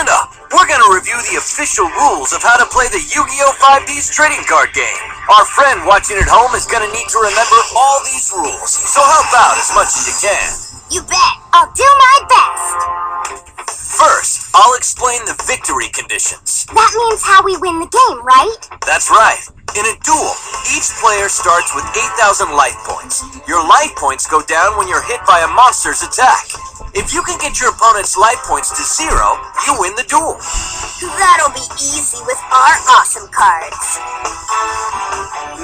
Listen up. We're gonna review the official rules of how to play the Yu-Gi-Oh! 5D's trading card game. Our friend watching at home is gonna need to remember all these rules, so help out as much as you can. You bet. I'll do my best. First, I'll explain the victory conditions. That means how we win the game, right? That's right. In a duel, each player starts with 8,000 life points. Your life points go down when you're hit by a monster's attack. If you can get your opponent's life points to 0, you win the duel. That'll be easy with our awesome cards.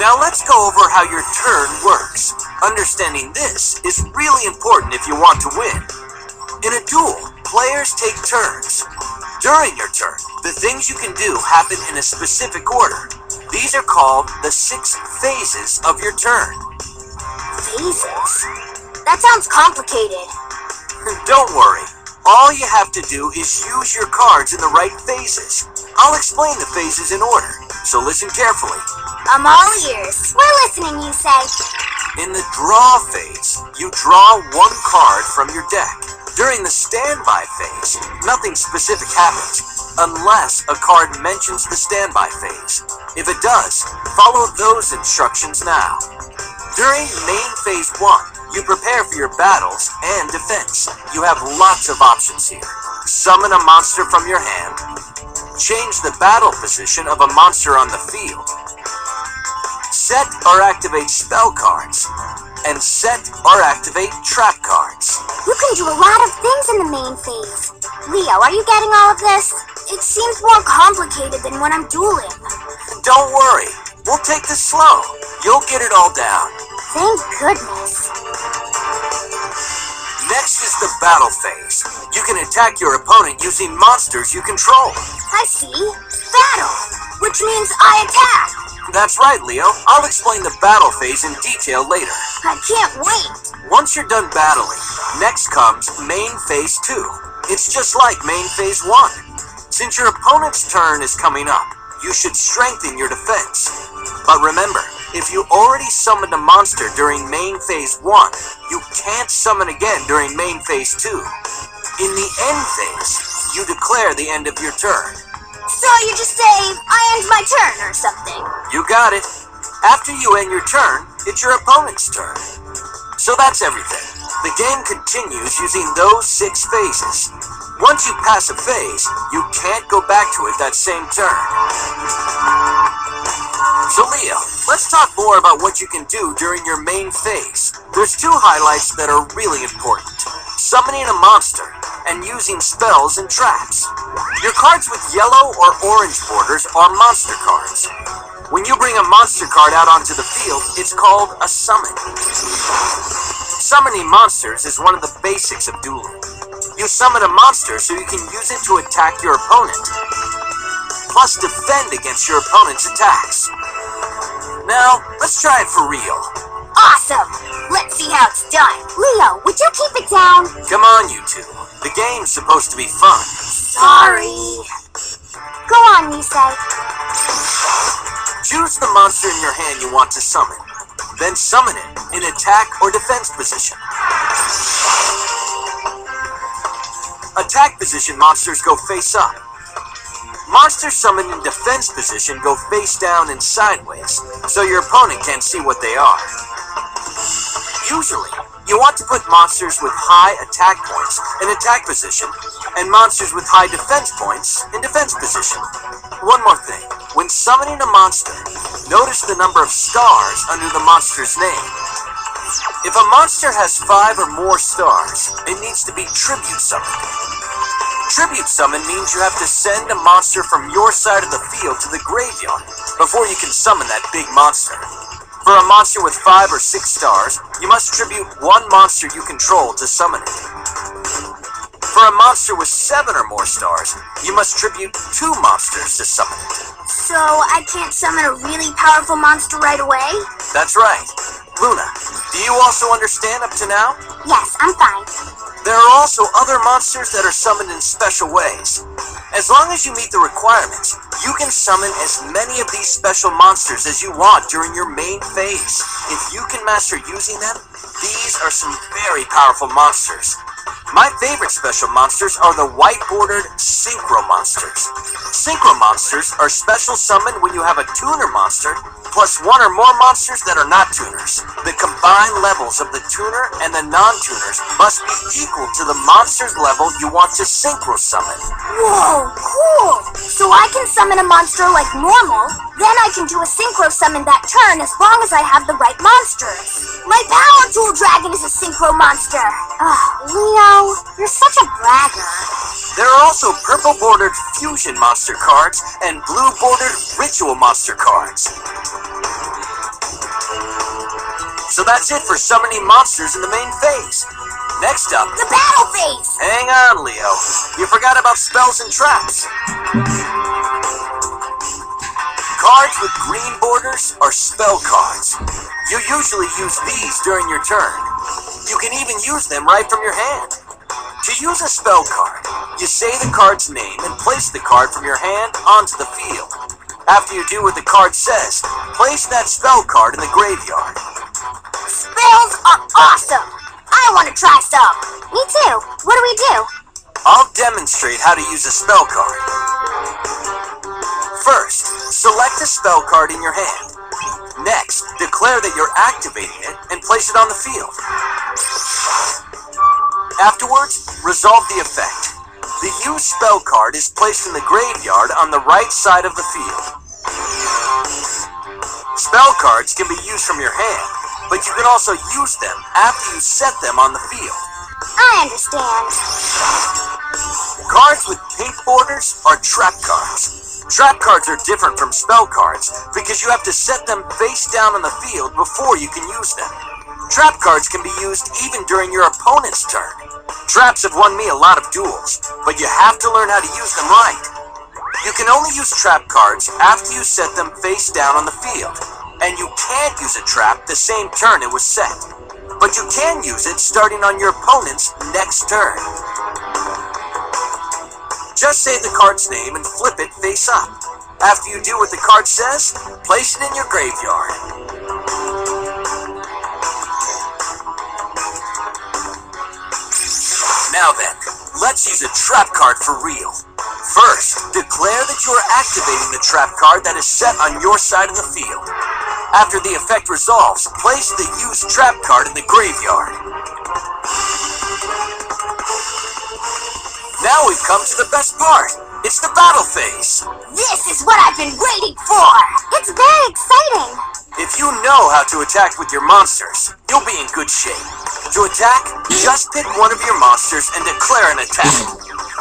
Now let's go over how your turn works. Understanding this is really important if you want to win. In a duel, players take turns. During your turn, the things you can do happen in a specific order. These are called the 6 phases of your turn. Phases? That sounds complicated. Don't worry. All you have to do is use your cards in the right phases. I'll explain the phases in order, so listen carefully. I'm all ears. We're listening, you say. In the draw phase, you draw 1 card from your deck. During the standby phase, nothing specific happens, unless a card mentions the standby phase. If it does, follow those instructions now. During main phase 1, you prepare for your battles and defense. You have lots of options here. Summon a monster from your hand, change the battle position of a monster on the field, set or activate spell cards, and set or activate trap cards. You can do a lot of things in the main phase. Leo, are you getting all of this? It seems more complicated than when I'm dueling. Don't worry, we'll take this slow. You'll get it all down. Thank goodness. Next is the battle phase. You can attack your opponent using monsters you control. I see. Battle, which means I attack. That's right, Leo. I'll explain the battle phase in detail later. I can't wait. Once you're done battling, next comes main phase 2. It's just like main phase 1. Since your opponent's turn is coming up, you should strengthen your defense. But remember, if you already summoned a monster during main phase 1, you can't summon again during main phase 2. In the end phase, you declare the end of your turn. So you just say, I end my turn or something. You got it. After you end your turn, it's your opponent's turn. So that's everything. The game continues using those 6 phases. Once you pass a phase, you can't go back to it that same turn. So Leo, let's talk more about what you can do during your main phase. There's 2 highlights that are really important. Summoning a monster and using spells and traps. Your cards with yellow or orange borders are monster cards. When you bring a monster card out onto the field, it's called a summon. Summoning monsters is one of the basics of dueling. You summon a monster so you can use it to attack your opponent, plus defend against your opponent's attacks. Now, let's try it for real. Awesome! Let's see how it's done. Leo, would you keep it down? Come on, you two. The game's supposed to be fun. Sorry. Go on, Nisei. Choose the monster in your hand you want to summon. Then summon it in attack or defense position. Attack position monsters go face up. Monsters summoned in defense position go face down and sideways, so your opponent can't see what they are. Usually, you want to put monsters with high attack points in attack position, and monsters with high defense points in defense position. One more thing, when summoning a monster, notice the number of stars under the monster's name. If a monster has 5 or more stars, it needs to be tribute summoned. Tribute summon means you have to send a monster from your side of the field to the graveyard before you can summon that big monster. For a monster with 5 or 6 stars, you must tribute 1 monster you control to summon it. For a monster with 7 or more stars, you must tribute 2 monsters to summon it. So I can't summon a really powerful monster right away? That's right. Luna, do you also understand up to now? Yes, I'm fine. There are also other monsters that are summoned in special ways. As long as you meet the requirements, you can summon as many of these special monsters as you want during your main phase. If you can master using them, these are some very powerful monsters. My favorite special monsters are the white-bordered Synchro Monsters. Synchro Monsters are special summoned when you have a tuner monster plus one or more monsters that are not tuners. The combined levels of the tuner and the non-tuners must be equal to the monster's level you want to synchro summon. Whoa, cool! So I can summon a monster like normal, then I can do a synchro summon that turn as long as I have the right monsters. My Power Tool Dragon is a synchro monster. Leo, you're such a bragger. There are also purple-bordered Fusion Monster cards and blue-bordered Ritual Monster cards. So that's it for summoning monsters in the main phase. Next up, The battle phase! hang on, Leo. You forgot about spells and traps. Cards with green borders are spell cards. You usually use these during your turn. You can even use them right from your hand. To use a spell card, you say the card's name and place the card from your hand onto the field. After you do what the card says, place that spell card in the graveyard. Spells are awesome! I want to try some! Me too. What do we do? I'll demonstrate how to use a spell card. First, select a spell card in your hand. Next, declare that you're activating it and place it on the field. Afterwards, resolve the effect. The used spell card is placed in the graveyard on the right side of the field. Spell cards can be used from your hand, but you can also use them after you set them on the field. I understand. Cards with pink borders are trap cards. Trap cards are different from spell cards because you have to set them face down on the field before you can use them. Trap cards can be used even during your opponent's turn. Traps have won me a lot of duels, but you have to learn how to use them right. You can only use trap cards after you set them face down on the field, and you can't use a trap the same turn it was set. But you can use it starting on your opponent's next turn. Just say the card's name and flip it face up. After you do what the card says, place it in your graveyard. Now then, let's use a trap card for real. First, declare that you are activating the trap card that is set on your side of the field. After the effect resolves, place the used trap card in the graveyard. Now we've come to the best part. It's the battle phase. This is what I've been waiting for! It's very exciting! If you know how to attack with your monsters, you'll be in good shape. To attack, just pick one of your monsters and declare an attack.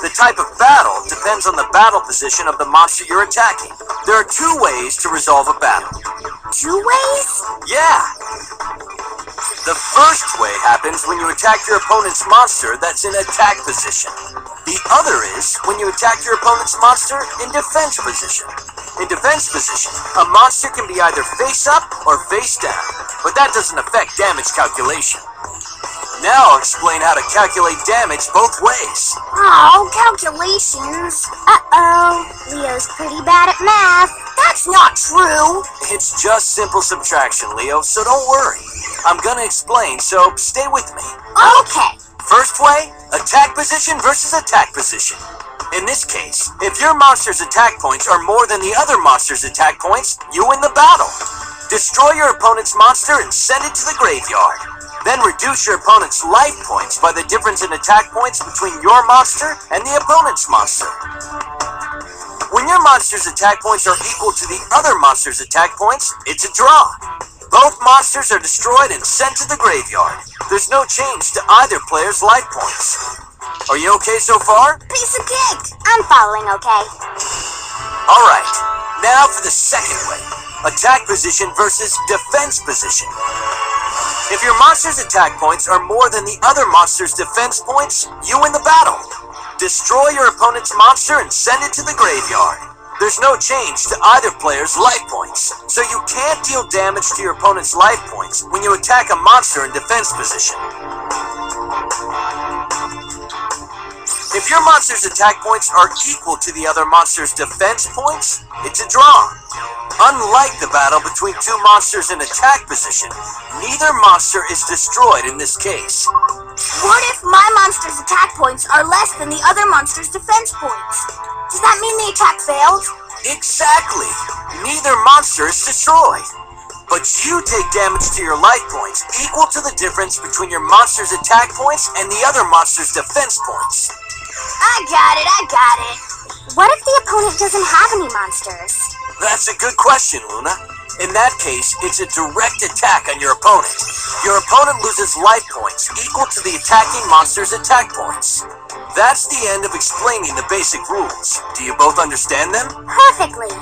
The type of battle depends on the battle position of the monster you're attacking. There are two ways to resolve a battle. 2 ways? Yeah! The first way happens when you attack your opponent's monster that's in attack position. The other is when you attack your opponent's monster in defense position. In defense position, a monster can be either face up or face down, but that doesn't affect damage calculation. Now I'll explain how to calculate damage both ways. Oh, calculations. Uh-oh. Leo's pretty bad at math. That's not true. It's just simple subtraction, Leo, so don't worry. I'm gonna explain, so stay with me. Okay. First way, attack position versus attack position. In this case, if your monster's attack points are more than the other monster's attack points, you win the battle. Destroy your opponent's monster and send it to the graveyard. Then reduce your opponent's life points by the difference in attack points between your monster and the opponent's monster. When your monster's attack points are equal to the other monster's attack points, it's a draw. Both monsters are destroyed and sent to the graveyard. There's no change to either player's life points. Are you okay so far? Piece of cake. I'm following okay. Alright, now for the second way. Attack position versus defense position. If your monster's attack points are more than the other monster's defense points, you win the battle. Destroy your opponent's monster and send it to the graveyard. There's no change to either player's life points, so you can't deal damage to your opponent's life points when you attack a monster in defense position. If your monster's attack points are equal to the other monster's defense points, it's a draw. Unlike the battle between two monsters in attack position, neither monster is destroyed in this case. What if my monster's attack points are less than the other monster's defense points. Does that mean the attack failed? Exactly. Neither monster is destroyed. But you take damage to your life points equal to the difference between your monster's attack points and the other monster's defense points. I got it. What if the opponent doesn't have any monsters? That's a good question, Luna. In that case, it's a direct attack on your opponent. Your opponent loses life points equal to the attacking monster's attack points. That's the end of explaining the basic rules. Do you both understand them? Perfectly.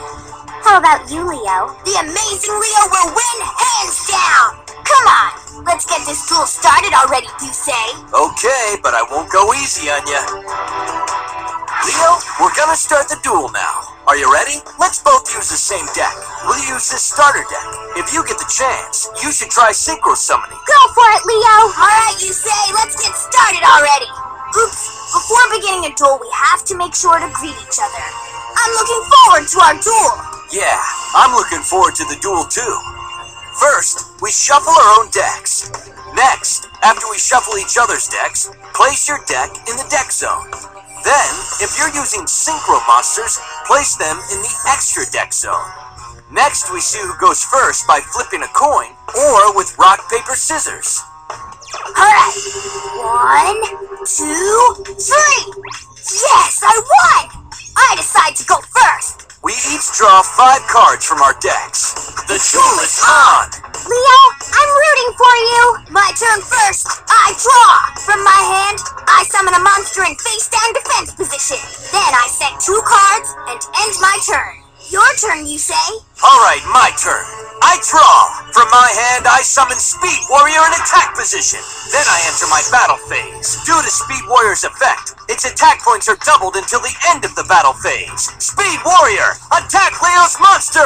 How about you, Leo? The amazing Leo will win hands down! Come on, let's get this duel started already, you say? Okay, but I won't go easy on you. Leo, we're gonna start the duel now. Are you ready? Let's both use the same deck. We'll use this starter deck. If you get the chance, you should try synchro summoning. Go for it, Leo! Alright, you say, let's get started already! Oops, before beginning a duel, we have to make sure to greet each other. I'm looking forward to our duel! Yeah, I'm looking forward to the duel too. First, we shuffle our own decks. Next, after we shuffle each other's decks, place your deck in the deck zone. Then, if you're using synchro monsters, place them in the extra deck zone. Next, we see who goes first by flipping a coin or with rock, paper, scissors. Alright, 1, 2, 3! Yes, I won! I decide to go first! We each draw 5 cards from our decks. The duel is on! Leo, I'm rooting for you! My turn first! I draw! From my hand, I summon a monster in face-down defense position. Then I set 2 cards and end my turn. Your turn, you say? Alright, my turn. I draw! From my hand, I summon Speed Warrior in attack position. Then I enter my battle phase. Due to Speed Warrior's effect, its attack points are doubled until the end of the battle phase. Speed Warrior, attack Leo's monster!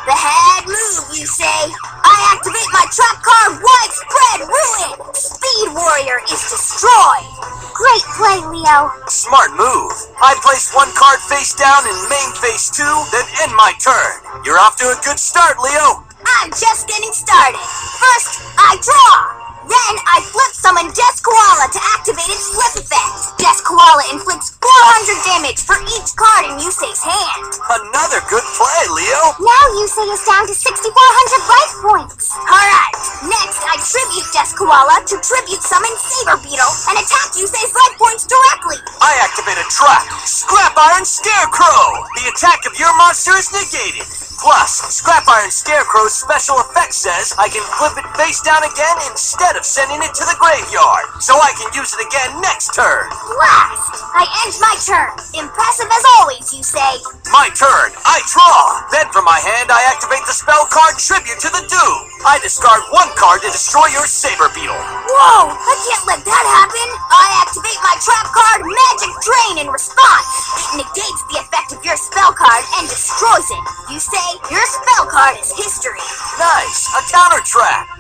The head move, you say? I activate my trap card, Widespread Ruin! Speed Warrior is destroyed! Great play, Leo. Smart move. I place 1 card face down in main phase 2, then end my turn. You're off to a good start, Leo. I'm just getting started. First, I draw. Then I flip summon Death Koala to activate its flip effect. Death Koala inflicts 400 damage for each card in Yusei's hand. Another good play, Leo. Now Yusei is down to 6,400 life points. Alright, next I tribute Death Koala to tribute summon Saber Beetle and attack Yusei's life points directly. I activate a trap, Scrap Iron Scarecrow. The attack of your monster is negated. Plus, Scrap Iron Scarecrow's special effect says I can flip it face down again instead of sending it to the graveyard, so I can use it again next turn. Last, I end my turn. Impressive as always, you say. My turn, I draw. Then from my hand, I activate the spell card Tribute to the Doom. I discard 1 card to destroy your Saber Beetle. Whoa, I can't let that happen. I activate my trap card Magic Drain in response. It negates the effect of your spell card and destroys it. You say your spell card is history. Nice, a counter trap.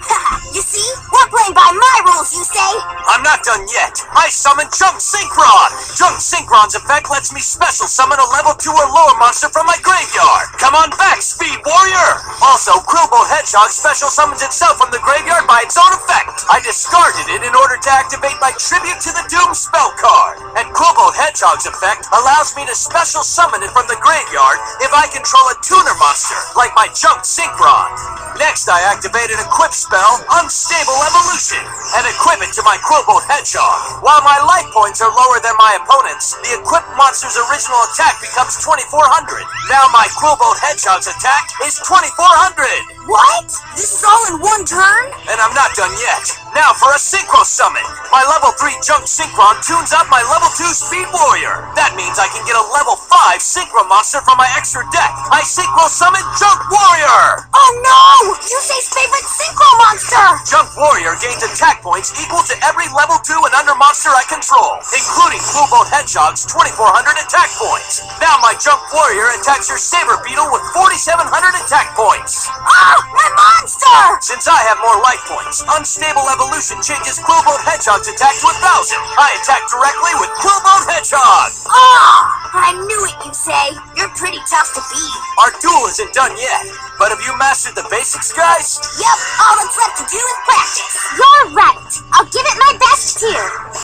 You see? We're playing by my rules, you say? I'm not done yet. I summon Junk Synchron. Junk Synchron's effect lets me special summon a level 2 or lower monster from my graveyard. Come on back, Speed Warrior. Also, Quilbo Hedgehog special summons itself from the graveyard by its own effect. I discarded it in order to activate my Tribute to the Doom spell card. And Quilbo Hedgehog's effect allows me to special summon it from the graveyard if I control a tuner monster, like my Junk Synchron. Next, I activate an equip spell, Unstable Evolution, and equip it to my Quilbo Hedgehog. While my life points are lower than my opponent's, the equipped monster's original attack becomes 2,400. Now my Quilbo Hedgehog's attack is 2,400. What? This is all in one turn? And I'm not done yet. Now for a Synchro Summon. My level 3 Junk Synchron tunes up my level 2 Speed Warrior. That means I can get a level 5 Synchro monster from my extra deck. I Synchro Summon Junk Warrior! Oh no! Yusei's favorite Synchro monster! Junk Warrior gains attack points equal to every level 2 and under monster I control, including Bluebolt Hedgehog's 2,400 attack points. Now my Junk Warrior attacks your Saber Beetle with 4,700 attack points. Ah! My monster! Since I have more life points, Unstable Evolution changes Quillboat Hedgehog's attack to 1,000. I attack directly with Quillboat Hedgehog. Ah! I knew it, you say. You're pretty tough to beat. Our duel isn't done yet, but have you mastered the basics, guys? Yep, all that's left to do is practice. You're right. I'll give it my best too.